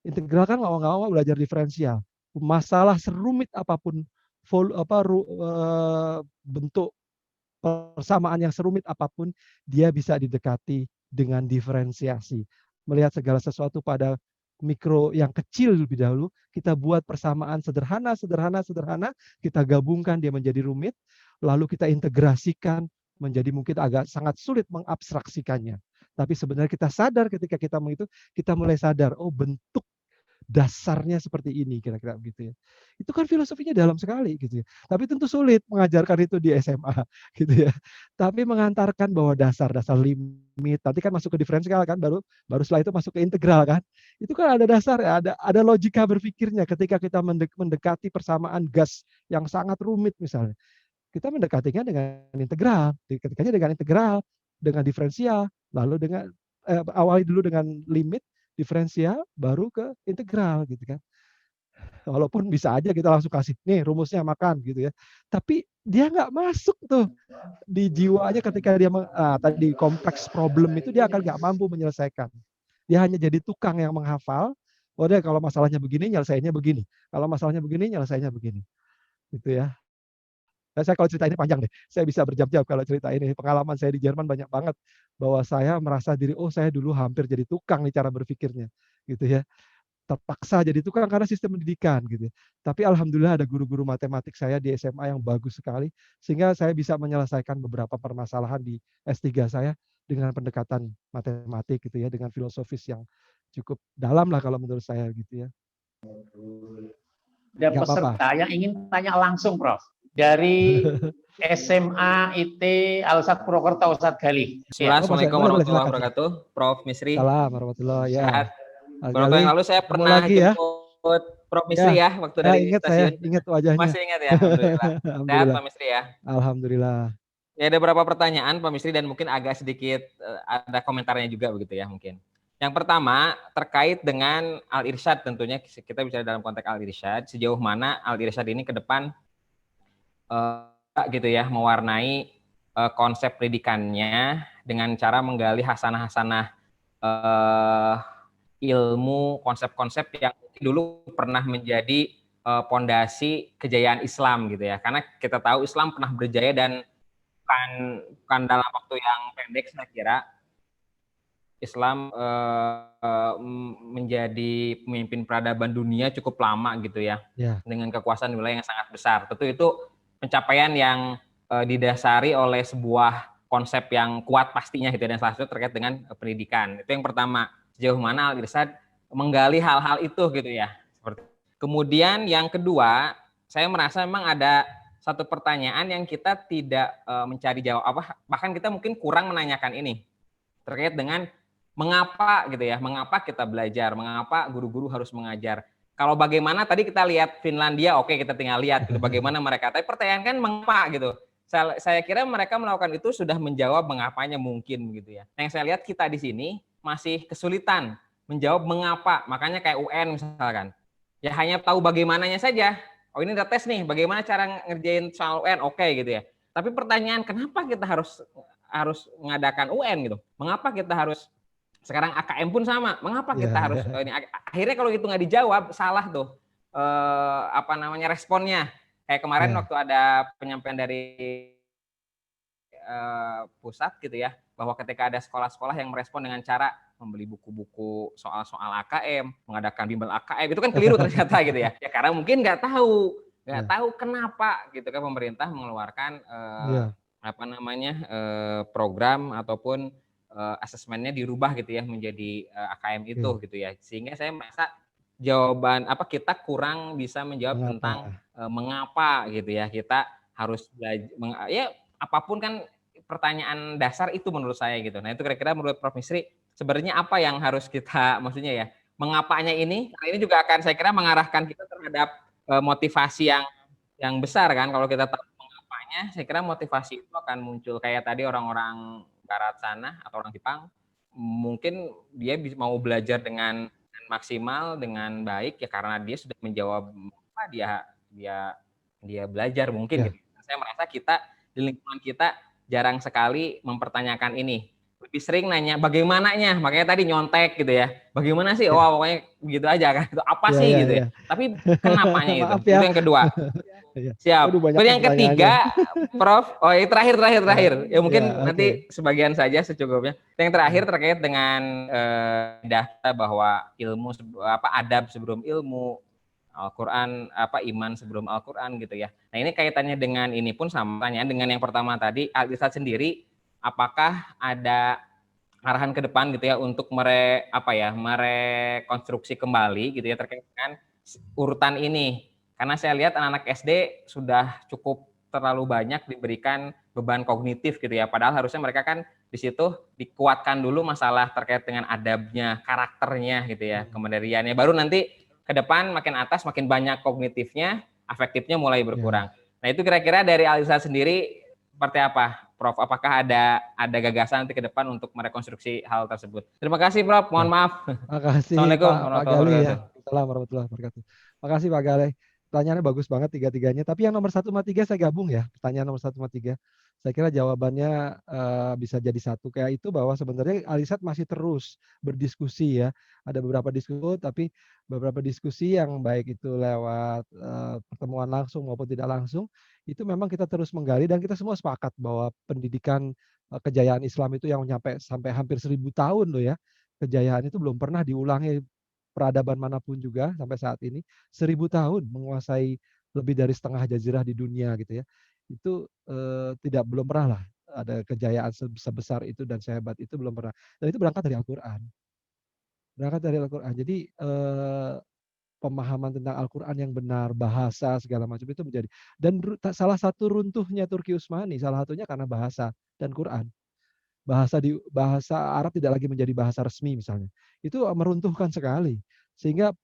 integral kan nggak mau belajar diferensial. Masalah serumit apapun, bentuk persamaan yang serumit apapun, dia bisa didekati dengan diferensiasi. Melihat segala sesuatu pada mikro yang kecil lebih dahulu, kita buat persamaan sederhana, sederhana, sederhana, kita gabungkan dia menjadi rumit, lalu kita integrasikan menjadi mungkin agak sangat sulit mengabstraksikannya. Tapi sebenarnya kita sadar ketika kita menghitung, kita mulai sadar, oh bentuk dasarnya seperti ini kira-kira begitu ya. Itu kan filosofinya dalam sekali gitu ya. Tapi tentu sulit mengajarkan itu di SMA gitu ya. Tapi mengantarkan bahwa dasar-dasar limit nanti kan masuk ke diferensial kan baru baru setelah itu masuk ke integral kan. Itu kan ada dasar ya, ada logika berpikirnya ketika kita mendekati persamaan gas yang sangat rumit misalnya. Kita mendekatinya dengan integral, diketikanya dengan integral, dengan diferensial, lalu dengan awali dulu dengan limit diferensial baru ke integral gitu kan. Walaupun bisa aja kita langsung kasih nih rumusnya makan gitu ya. Tapi dia nggak masuk tuh di jiwanya ketika dia tadi kompleks problem itu dia akan nggak mampu menyelesaikan. Dia hanya jadi tukang yang menghafal. Oh deh kalau masalahnya begini nyelesainya begini. Kalau masalahnya begini nyelesainya begini. Gitu ya. Saya kalau cerita ini panjang deh. Saya bisa berjam-jam kalau cerita ini. Pengalaman saya di Jerman banyak banget bahwa saya merasa diri oh saya dulu hampir jadi tukang nih cara berpikirnya gitu ya. Terpaksa jadi tukang karena sistem pendidikan gitu ya. Tapi alhamdulillah ada guru-guru matematik saya di SMA yang bagus sekali sehingga saya bisa menyelesaikan beberapa permasalahan di S3 saya dengan pendekatan matematik gitu ya, dengan filosofis yang cukup dalam lah kalau menurut saya gitu ya. Ada Nggak apa-apa. peserta yang ingin tanya langsung, Prof. Dari SMA IT Al-Sat Purwokerto, Ustadz Galih. Oh, Ya. boleh, Assalamualaikum boleh warahmatullahi silakan. wabarakatuh, Prof. Misri. Salam warahmatullahi ya. Sehat. Beberapa Gali, yang lalu saya ketemu pernah lagi ya. jemput Prof. Misri Ya, ya, waktu dari ingat saya, stasiun. ingat wajahnya. Masih ingat ya, Alhamdulillah. Sehat Alhamdulillah. Pak Misri ya. Alhamdulillah. Ya ada beberapa pertanyaan Pak Misri dan mungkin agak sedikit ada komentarnya juga begitu ya mungkin. Yang pertama terkait dengan Al-Irsyad tentunya kita bicara dalam konteks Al-Irsyad, sejauh mana Al-Irsyad ini ke depan gitu ya mewarnai konsep pendidikannya dengan cara menggali hasanah-hasanah ilmu konsep-konsep yang dulu pernah menjadi pondasi kejayaan Islam gitu ya. Karena kita tahu Islam pernah berjaya dan bukan dalam waktu yang pendek saya kira Islam menjadi pemimpin peradaban dunia cukup lama gitu ya, dengan kekuasaan wilayah yang sangat besar. Tentu itu pencapaian yang didasari oleh sebuah konsep yang kuat pastinya gitu dan salah satu terkait dengan pendidikan. Itu yang pertama, sejauh mana Al-Irsyad menggali hal-hal itu gitu ya. Kemudian yang kedua, saya merasa memang ada satu pertanyaan yang kita tidak mencari jawab bahkan kita mungkin kurang menanyakan ini terkait dengan mengapa gitu ya, mengapa kita belajar, mengapa guru-guru harus mengajar. Kalau bagaimana tadi kita lihat Finlandia, oke kita tinggal lihat gitu bagaimana mereka. Tapi pertanyaan kan mengapa gitu. Saya kira mereka melakukan itu sudah menjawab mengapanya mungkin gitu ya. Yang saya lihat kita di sini masih kesulitan menjawab mengapa. Makanya kayak UN misalkan. Ya hanya tahu bagaimananya saja. Oh ini ada tes nih, bagaimana cara ngerjain soal UN, oke gitu ya. Tapi pertanyaan kenapa kita harus mengadakan UN gitu? Mengapa kita harus sekarang AKM pun sama. Mengapa kita harus ini? Akhirnya kalau itu nggak dijawab salah tuh responnya. Kayak kemarin waktu ada penyampaian dari pusat gitu ya, bahwa ketika ada sekolah-sekolah yang merespon dengan cara membeli buku-buku soal-soal AKM, mengadakan bimbel AKM, itu kan keliru ternyata gitu ya. Ya karena mungkin nggak tahu kenapa gitu kan pemerintah mengeluarkan program ataupun asesmennya dirubah gitu ya menjadi AKM itu gitu ya. Sehingga saya merasa kita kurang bisa menjawab tentang mengapa gitu ya kita harus belajar apapun kan pertanyaan dasar itu menurut saya gitu. Nah, itu kira-kira menurut Prof. Misri sebenarnya apa yang harus kita maksudnya ya, mengapanya ini juga akan saya kira mengarahkan kita terhadap motivasi yang besar kan. Kalau kita tahu mengapanya, saya kira motivasi itu akan muncul kayak tadi orang-orang barat sana atau orang Jepang mungkin dia mau belajar dengan maksimal dengan baik ya karena dia sudah menjawab apa dia belajar mungkin gitu. Saya merasa kita di lingkungan kita jarang sekali mempertanyakan ini. Lebih sering nanya bagaimananya, makanya tadi nyontek gitu ya. Bagaimana sih? Oh, pokoknya begitu aja kan. Itu apa sih gitu ya. Tapi kenapanya gitu. Itu yang kedua. Siap. Terus yang ketiga, Prof. Oh, ini terakhir. Ya mungkin nanti sebagian saja secukupnya. Yang terakhir terkait dengan data bahwa ilmu adab sebelum ilmu, Al-Quran iman sebelum Al-Quran gitu ya. Nah ini kaitannya dengan ini pun sama pertanyaan dengan yang pertama tadi, Al-Irsyad sendiri apakah ada arahan ke depan gitu ya untuk merekonstruksi kembali gitu ya terkait dengan urutan ini. Karena saya lihat anak-anak SD sudah cukup terlalu banyak diberikan beban kognitif gitu ya. Padahal harusnya mereka kan di situ dikuatkan dulu masalah terkait dengan adabnya, karakternya gitu ya, kemandiriannya. Baru nanti ke depan makin atas makin banyak kognitifnya, afektifnya mulai berkurang. Nah itu kira-kira dari Al-Irsyad sendiri seperti apa, Prof? Apakah ada gagasan nanti ke depan untuk merekonstruksi hal tersebut? Terima kasih, Prof. Mohon maaf. Terima kasih Assalamualaikum Pak Gali ya. Assalamualaikum warahmatullahi wabarakatuh. Terima kasih Pak Gali. Pertanyaannya bagus banget tiga-tiganya. Tapi yang nomor 1 sama 3 saya gabung ya. Pertanyaan nomor 1 sama 3. Saya kira jawabannya bisa jadi satu kayak itu bahwa sebenarnya Al-Irsyad masih terus berdiskusi ya. Ada beberapa diskusi tapi beberapa diskusi yang baik itu lewat pertemuan langsung maupun tidak langsung itu memang kita terus menggali dan kita semua sepakat bahwa pendidikan kejayaan Islam itu yang sampai hampir 1000 tahun loh ya. Kejayaan itu belum pernah diulangi peradaban manapun juga sampai saat ini. 1000 tahun menguasai lebih dari setengah jazirah di dunia gitu ya. Itu belum pernah lah ada kejayaan sebesar itu dan sehebat itu belum pernah. Dan itu berangkat dari Al-Quran. Jadi pemahaman tentang Al-Quran yang benar, bahasa segala macam itu menjadi dan salah satu runtuhnya Turki Utsmani salah satunya karena bahasa dan Quran. Bahasa Arab tidak lagi menjadi bahasa resmi misalnya. Itu meruntuhkan sekali. Sehingga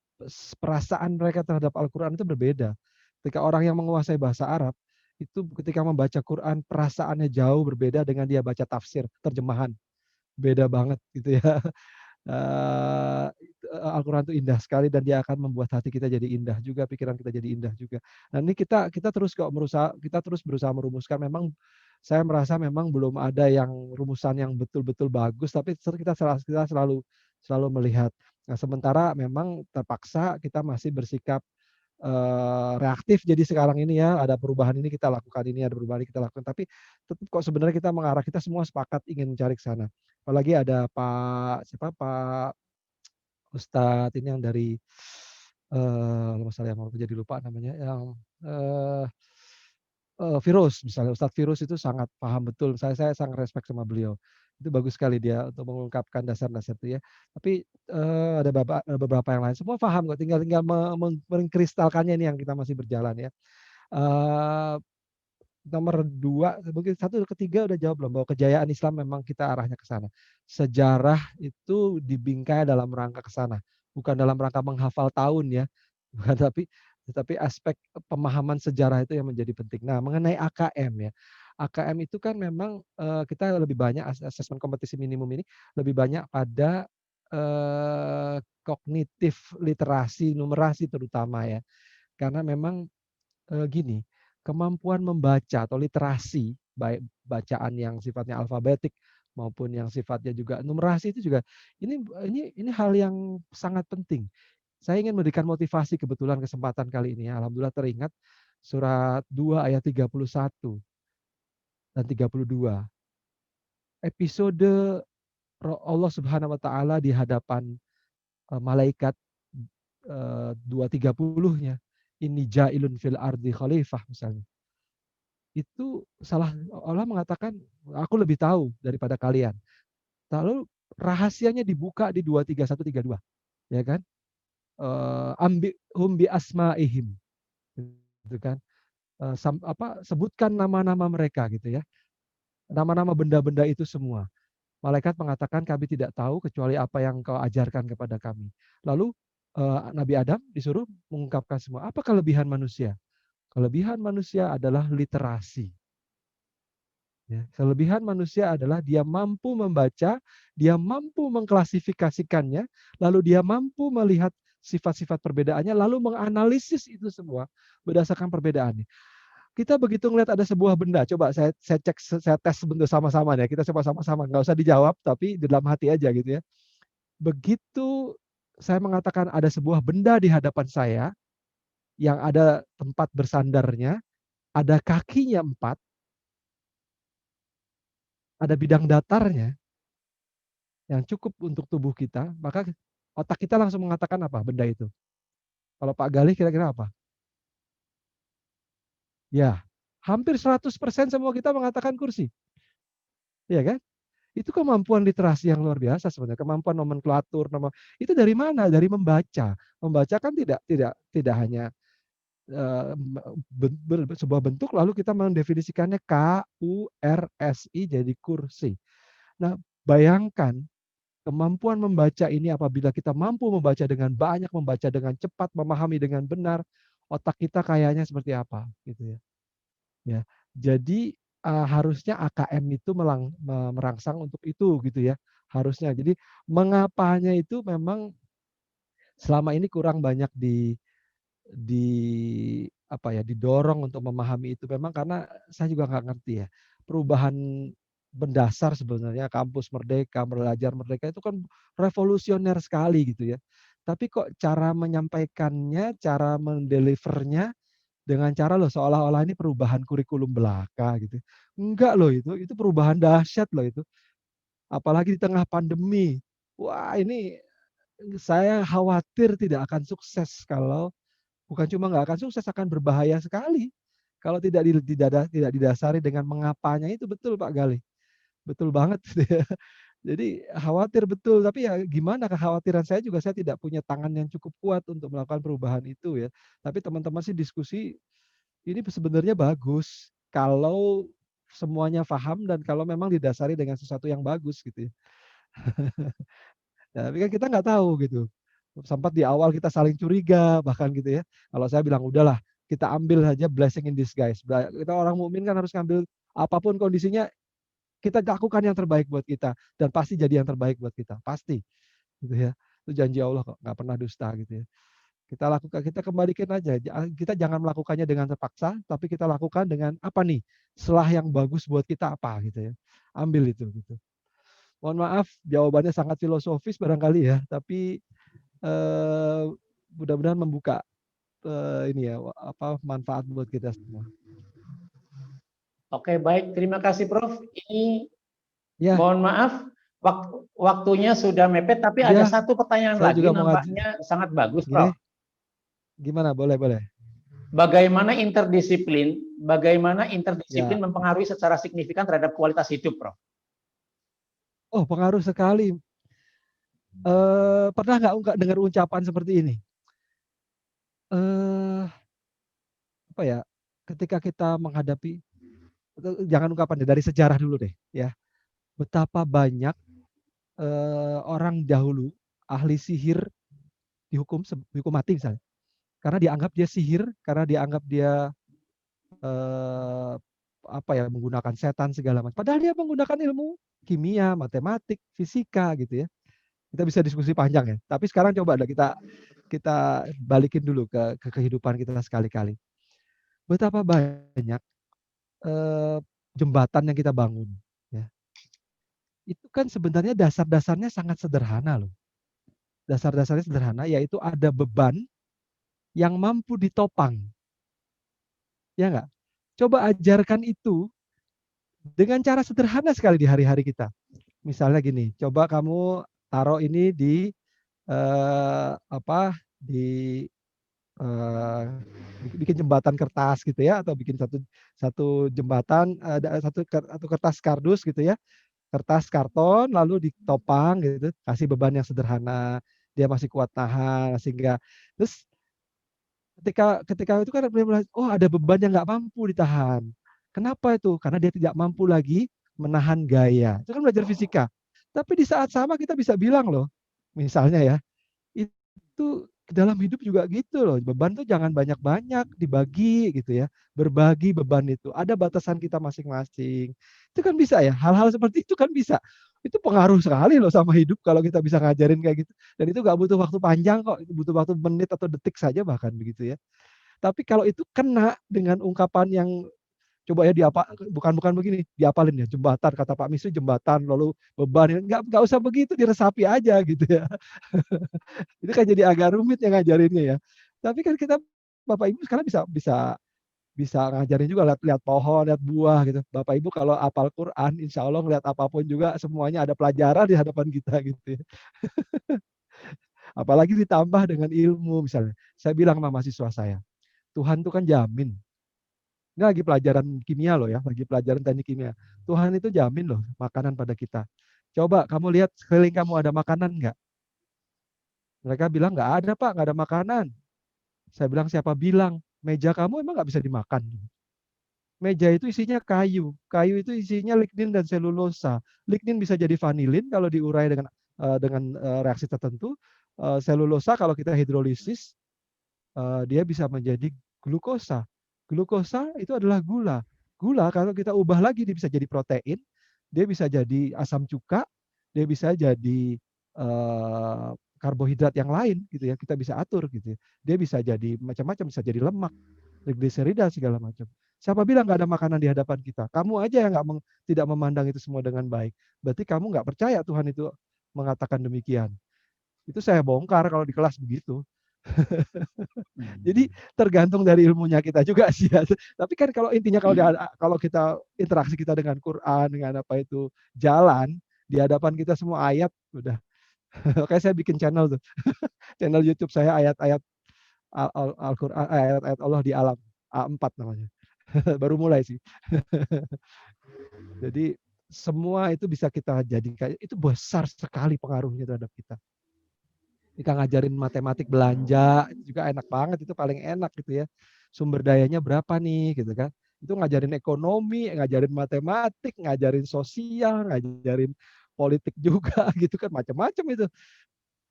perasaan mereka terhadap Al-Quran itu berbeda. Ketika orang yang menguasai bahasa Arab, itu ketika membaca Quran perasaannya jauh berbeda dengan dia baca tafsir, terjemahan. Beda banget gitu ya. Al-Quran itu indah sekali dan dia akan membuat hati kita jadi indah juga, pikiran kita jadi indah juga. Nah ini kita terus berusaha merumuskan. Memang saya merasa memang belum ada yang rumusan yang betul-betul bagus, tapi kita selalu melihat. Nah sementara memang terpaksa kita masih bersikap reaktif. Jadi sekarang ini ya ada perubahan ini kita lakukan ini, ada perubahan ini kita lakukan. Tapi tetap kok sebenarnya kita semua sepakat ingin mencari ke sana. Apalagi ada Pak Ustadz ini yang dari mau jadi lupa namanya yang Virus misalnya Ustadz Virus itu sangat paham betul. Saya sangat respect sama beliau. Itu bagus sekali dia untuk mengungkapkan dasar-dasar itu ya. Tapi ada beberapa yang lain semua paham kok. Tinggal mengkristalkannya ini yang kita masih berjalan ya. Nomor 2, mungkin 1 ketiga udah jawab belum bahwa kejayaan Islam memang kita arahnya ke sana. Sejarah itu dibingkai dalam rangka ke sana, bukan dalam rangka menghafal tahun ya, bukan tetapi aspek pemahaman sejarah itu yang menjadi penting. Nah, mengenai AKM ya. AKM itu kan memang kita lebih banyak asesmen kompetisi minimum ini lebih banyak pada kognitif literasi, numerasi terutama ya. Karena memang gini, kemampuan membaca atau literasi, baik bacaan yang sifatnya alfabetik maupun yang sifatnya juga numerasi itu juga ini hal yang sangat penting. Saya ingin memberikan motivasi kebetulan kesempatan kali ini ya. Alhamdulillah teringat surat 2 ayat 31 dan 32. episode Allah Subhanahu wa taala di hadapan malaikat 230-nya, ini ja'ilun fil ardi khalifah misalnya. Itu Allah mengatakan aku lebih tahu daripada kalian. Lalu rahasianya dibuka di 23132, ya kan? Hum bi asmaihim, gitu kan? Sebutkan nama-nama mereka gitu ya. Nama-nama benda-benda itu semua. Malaikat mengatakan kami tidak tahu kecuali apa yang kau ajarkan kepada kami. Lalu Nabi Adam disuruh mengungkapkan semua. Apa kelebihan manusia? Kelebihan manusia adalah literasi. Ya, kelebihan manusia adalah dia mampu membaca, dia mampu mengklasifikasikannya, lalu dia mampu melihat sifat-sifat perbedaannya, lalu menganalisis itu semua berdasarkan perbedaannya. Kita begitu ngelihat ada sebuah benda, coba saya cek, saya tes sebentar sama-sama ya. Kita coba sama-sama, nggak usah dijawab, tapi di dalam hati aja gitu ya. Begitu saya mengatakan ada sebuah benda di hadapan saya, yang ada tempat bersandarnya, ada kakinya 4, ada bidang datarnya, yang cukup untuk tubuh kita, maka otak kita langsung mengatakan apa benda itu. Kalau Pak Galih kira-kira apa? Ya, hampir 100% semua kita mengatakan kursi. Iya kan? Itu kemampuan literasi yang luar biasa sebenarnya, kemampuan nomenklatur, itu dari mana? Dari membaca. Membaca kan tidak hanya sebuah bentuk lalu kita mendefinisikannya KURSI jadi kursi. Nah, bayangkan kemampuan membaca ini apabila kita mampu membaca dengan banyak, membaca dengan cepat, memahami dengan benar, otak kita kayaknya seperti apa gitu ya. Ya. Jadi harusnya AKM itu merangsang untuk itu gitu ya. Harusnya. Jadi mengapanya itu memang selama ini kurang banyak didorong untuk memahami itu, memang karena saya juga nggak ngerti ya. Perubahan mendasar sebenarnya kampus merdeka, belajar merdeka itu kan revolusioner sekali gitu ya. Tapi kok cara menyampaikannya, cara mendelivernya dengan cara loh seolah-olah ini perubahan kurikulum belaka gitu. Enggak loh, itu perubahan dahsyat loh itu. Apalagi di tengah pandemi. Wah, ini saya khawatir tidak akan sukses kalau bukan cuma nggak akan sukses, akan berbahaya sekali kalau tidak didasari dengan mengapanya itu. Betul Pak Galih, betul banget. Jadi khawatir betul, tapi ya gimana, kekhawatiran saya juga, saya tidak punya tangan yang cukup kuat untuk melakukan perubahan itu ya. Tapi teman-teman sih diskusi ini sebenarnya bagus kalau semuanya paham dan kalau memang didasari dengan sesuatu yang bagus gitu ya. Tapi kan kita nggak tahu gitu. Sempat di awal kita saling curiga bahkan gitu ya. Kalau saya bilang udahlah kita ambil saja blessing in disguise. Kita orang mukmin kan harus ngambil apapun kondisinya, kita lakukan yang terbaik buat kita dan pasti jadi yang terbaik buat kita, pasti gitu ya. Itu janji Allah kok, nggak pernah dusta gitu ya. Kita lakukan, kita kembalikan aja. Kita jangan melakukannya dengan terpaksa, tapi kita lakukan dengan apa nih? Selah yang bagus buat kita apa gitu ya. Ambil itu gitu. Mohon maaf jawabannya sangat filosofis barangkali ya, tapi mudah-mudahan membuka ini ya manfaat buat kita semua. Oke, baik. Terima kasih Prof. Ini ya, mohon maaf waktunya sudah mepet, tapi ada satu pertanyaan lagi nampaknya sangat bagus, Prof. Gimana? Boleh. Bagaimana interdisiplin mempengaruhi secara signifikan terhadap kualitas hidup, Prof? Oh, pengaruh sekali. Pernah nggak dengar ucapan seperti ini? Apa ya? Ketika kita menghadapi, jangan ungkapan dari sejarah dulu deh, ya. Betapa banyak orang dahulu ahli sihir dihukum mati misalnya, karena dianggap dia sihir, karena dianggap dia menggunakan setan segala macam. Padahal dia menggunakan ilmu kimia, matematik, fisika gitu ya. Kita bisa diskusi panjang ya. Tapi sekarang coba kita balikin dulu ke kehidupan kita sekali-kali. Betapa banyak jembatan yang kita bangun. Ya. Itu kan sebenarnya dasar-dasarnya sangat sederhana loh. Dasar-dasarnya sederhana, yaitu ada beban yang mampu ditopang. Ya nggak? Coba ajarkan itu dengan cara sederhana sekali di hari-hari kita. Misalnya gini, coba kamu taruh ini di di eh, bikin jembatan kertas gitu ya, atau bikin satu satu jembatan, ada satu kertas kardus gitu ya, kertas karton lalu ditopang gitu, kasih beban yang sederhana, dia masih kuat tahan sehingga terus ketika ketika itu kan dia mulai, oh ada beban yang nggak mampu ditahan. Kenapa itu? Karena dia tidak mampu lagi menahan gaya. Itu kan belajar fisika. Tapi di saat sama kita bisa bilang loh, misalnya ya, itu dalam hidup juga gitu loh. Beban tuh jangan banyak-banyak, dibagi gitu ya. Berbagi beban itu. Ada batasan kita masing-masing. Itu kan bisa ya. Hal-hal seperti itu kan bisa. Itu pengaruh sekali loh sama hidup kalau kita bisa ngajarin kayak gitu. Dan itu nggak butuh waktu panjang kok. Itu butuh waktu menit atau detik saja bahkan begitu ya. Tapi kalau itu kena dengan ungkapan yang coba ya bukan begini, diapalin ya, jembatan kata Pak Misri jembatan, lalu beban, nggak usah begitu, diresapi aja gitu ya. Itu kan jadi agak rumit yang ngajarinnya ya. Tapi kan kita Bapak Ibu sekarang bisa bisa bisa ngajarin juga lihat pohon, lihat buah gitu. Bapak Ibu kalau hafal Quran, insya Allah ngeliat apapun juga semuanya ada pelajaran di hadapan kita gitu ya. Apalagi ditambah dengan ilmu misalnya. Saya bilang sama mahasiswa saya, Tuhan tuh kan jamin. Ini lagi pelajaran kimia loh ya, lagi pelajaran teknik kimia. Tuhan itu jamin loh makanan pada kita. Coba kamu lihat sekeliling kamu ada makanan nggak? Mereka bilang nggak ada Pak, nggak ada makanan. Saya bilang siapa bilang? Meja kamu emang nggak bisa dimakan? Meja itu isinya kayu. Kayu itu isinya lignin dan selulosa. Lignin bisa jadi vanilin kalau diurai dengan reaksi tertentu. Selulosa kalau kita hidrolisis dia bisa menjadi glukosa. Glukosa itu adalah gula. Gula kalau kita ubah lagi dia bisa jadi protein, dia bisa jadi asam cuka, dia bisa jadi karbohidrat yang lain gitu ya. Kita bisa atur gitu ya. Dia bisa jadi macam-macam, bisa jadi lemak, trigliserida segala macam. Siapa bilang nggak ada makanan di hadapan kita? Kamu aja yang tidak memandang itu semua dengan baik. Berarti kamu nggak percaya Tuhan itu mengatakan demikian. Itu saya bongkar kalau di kelas begitu. Jadi tergantung dari ilmunya kita juga sih ya. Tapi kan kalau intinya kalau kita interaksi kita dengan Quran, dengan apa itu jalan di hadapan kita semua ayat udah. Kayak saya bikin channel tuh. Channel YouTube saya ayat-ayat Al-Qur'an, ayat-ayat Allah di alam. A4 namanya. Baru mulai sih. Jadi semua itu bisa kita jadikan, itu besar sekali pengaruhnya terhadap kita. Kita ngajarin matematik belanja juga enak banget, itu paling enak gitu ya. Sumber dayanya berapa nih gitu kan. Itu ngajarin ekonomi, ngajarin matematik, ngajarin sosial, ngajarin politik juga gitu kan, macam-macam itu.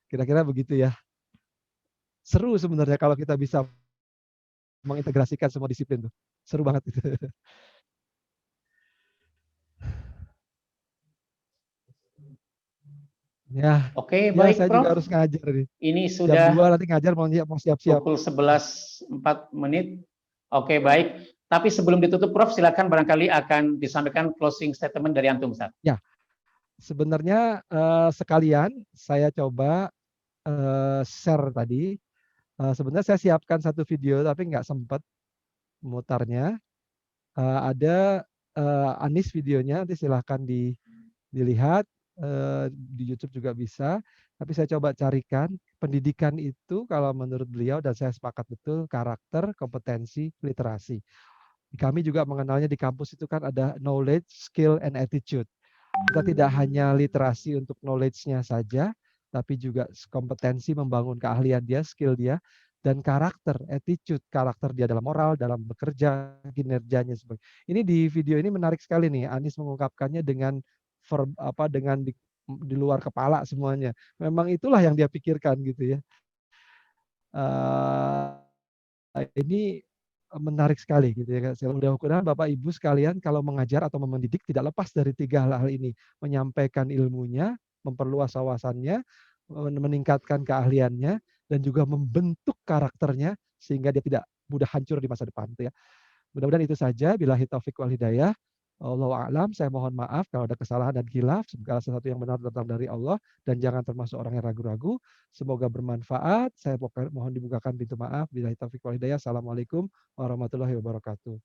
Kira-kira begitu ya. Seru sebenarnya kalau kita bisa mengintegrasikan semua disiplin tuh. Seru banget itu. Ya, Oke, ya baik saya juga Prof. harus ngajar nih. Ini Jam 2 sudah nanti ngajar mau siap-siap. pukul 11.04. Oke, baik. Tapi sebelum ditutup Prof, silakan barangkali akan disampaikan closing statement dari Antum, Ustaz. Ya, sebenarnya sekalian saya coba share tadi. Sebenarnya saya siapkan satu video tapi nggak sempat mutarnya. Ada Anis videonya, nanti silahkan dilihat. Di YouTube juga bisa. Tapi saya coba carikan pendidikan itu kalau menurut beliau dan saya sepakat betul karakter, kompetensi, literasi. Kami juga mengenalnya di kampus itu kan ada knowledge, skill, and attitude. Kita tidak hanya literasi untuk knowledge-nya saja, tapi juga kompetensi membangun keahlian dia, skill dia, dan karakter, attitude, karakter dia dalam moral, dalam bekerja, kinerjanya. Ini di video ini menarik sekali nih, Anis mengungkapkannya dengan dengan di luar kepala semuanya. Memang itulah yang dia pikirkan gitu ya. Ini menarik sekali gitu ya. Mudah-mudahan Bapak Ibu sekalian kalau mengajar atau mendidik tidak lepas dari tiga hal ini. Menyampaikan ilmunya, memperluas wawasannya, meningkatkan keahliannya, dan juga membentuk karakternya sehingga dia tidak mudah hancur di masa depan. Ya. Mudah-mudahan itu saja. Billahi taufiq wal hidayah. Allahu a'lam, saya mohon maaf kalau ada kesalahan dan khilaf. Segala sesuatu yang benar datang dari Allah dan jangan termasuk orang yang ragu-ragu. Semoga bermanfaat. Saya mohon dibukakan pintu maaf. Billahi taufiq wal hidayah. Assalamualaikum warahmatullahi wabarakatuh.